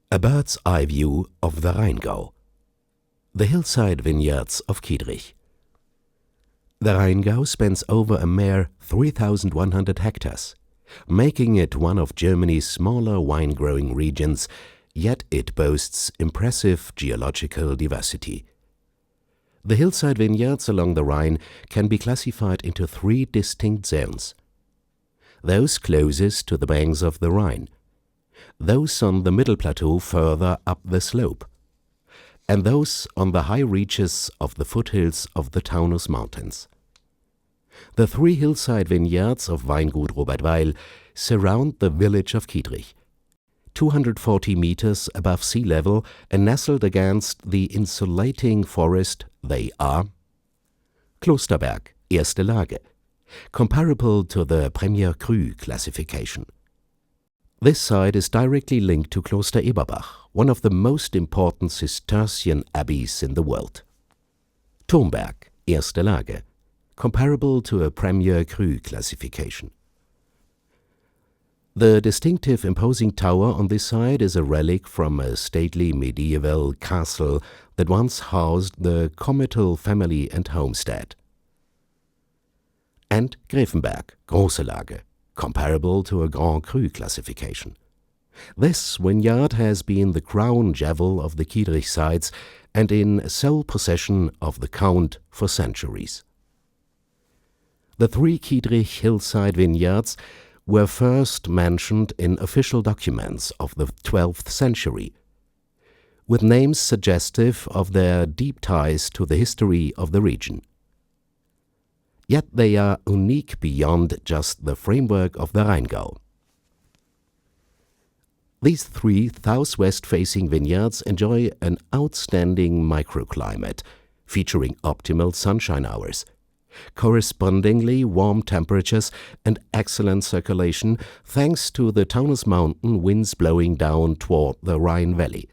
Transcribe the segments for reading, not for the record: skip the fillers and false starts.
A bird's eye view of the Rheingau. The hillside vineyards of Kietrich. The Rheingau spans over a mere 3,100 hectares, making it one of Germany's smaller wine-growing regions, yet it boasts impressive geological diversity. The hillside vineyards along the Rhine can be classified into three distinct zones. Those closest to the banks of the Rhine, those on the middle plateau further up the slope, and those on the high reaches of the foothills of the Taunus Mountains. The three hillside vineyards of Weingut Robert Weil surround the village of Kietrich, 240 meters above sea level and nestled against the insulating forest. They are Klosterberg, erste Lage, comparable to the Premier Cru classification. This site is directly linked to Kloster Eberbach, one of the most important Cistercian abbeys in the world. Turmberg, erste Lage, comparable to a Premier Cru classification. The distinctive imposing tower on this site is a relic from a stately medieval castle that once housed the comital family and homestead. And Gräfenberg, große Lage, comparable to a Grand Cru classification. This vineyard has been the crown jewel of the Kietrich sites and in sole possession of the Count for centuries. The three Kietrich hillside vineyards were first mentioned in official documents of the 12th century, with names suggestive of their deep ties to the history of the region. Yet they are unique beyond just the framework of the Rheingau. These three southwest-facing vineyards enjoy an outstanding microclimate, featuring optimal sunshine hours, correspondingly warm temperatures and excellent circulation thanks to the Taunus mountain winds blowing down toward the Rhine valley.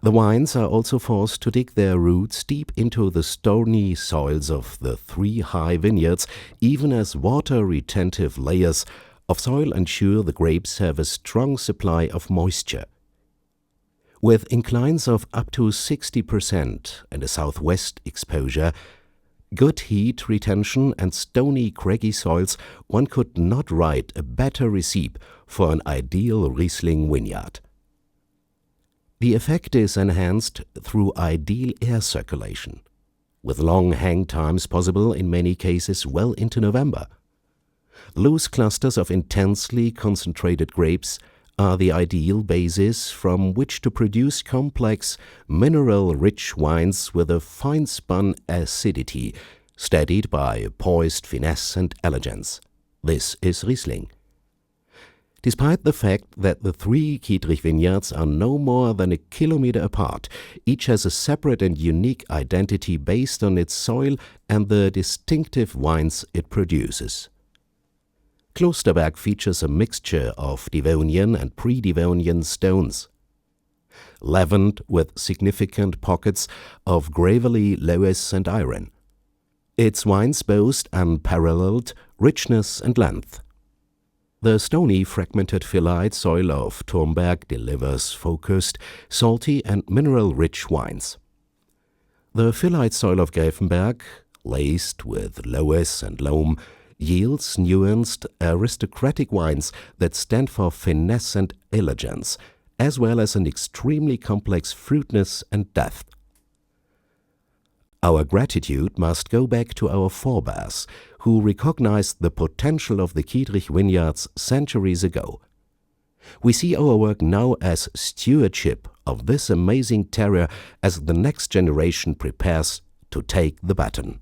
The vines are also forced to dig their roots deep into the stony soils of the three high vineyards, even as water-retentive layers of soil ensure the grapes have a strong supply of moisture. With inclines of up to 60% and a southwest exposure, good heat retention and stony craggy soils, one could not write a better recipe for an ideal Riesling vineyard. The effect is enhanced through ideal air circulation, with long hang times possible in many cases well into November. Loose clusters of intensely concentrated grapes are the ideal basis from which to produce complex, mineral-rich wines with a fine-spun acidity, steadied by poised finesse and elegance. This is Riesling. Despite the fact that the three Kietrich vineyards are no more than a kilometer apart, each has a separate and unique identity based on its soil and the distinctive wines it produces. Klosterberg features a mixture of Devonian and pre-Devonian stones, leavened with significant pockets of gravelly loess and iron. Its wines boast unparalleled richness and length. The stony, fragmented phyllite soil of Turmberg delivers focused, salty and mineral-rich wines. The phyllite soil of Gräfenberg, laced with loess and loam, yields nuanced, aristocratic wines that stand for finesse and elegance, as well as an extremely complex fruitness and depth. Our gratitude must go back to our forebears, who recognized the potential of the Kietrich vineyards centuries ago. We see our work now as stewardship of this amazing terroir as the next generation prepares to take the baton.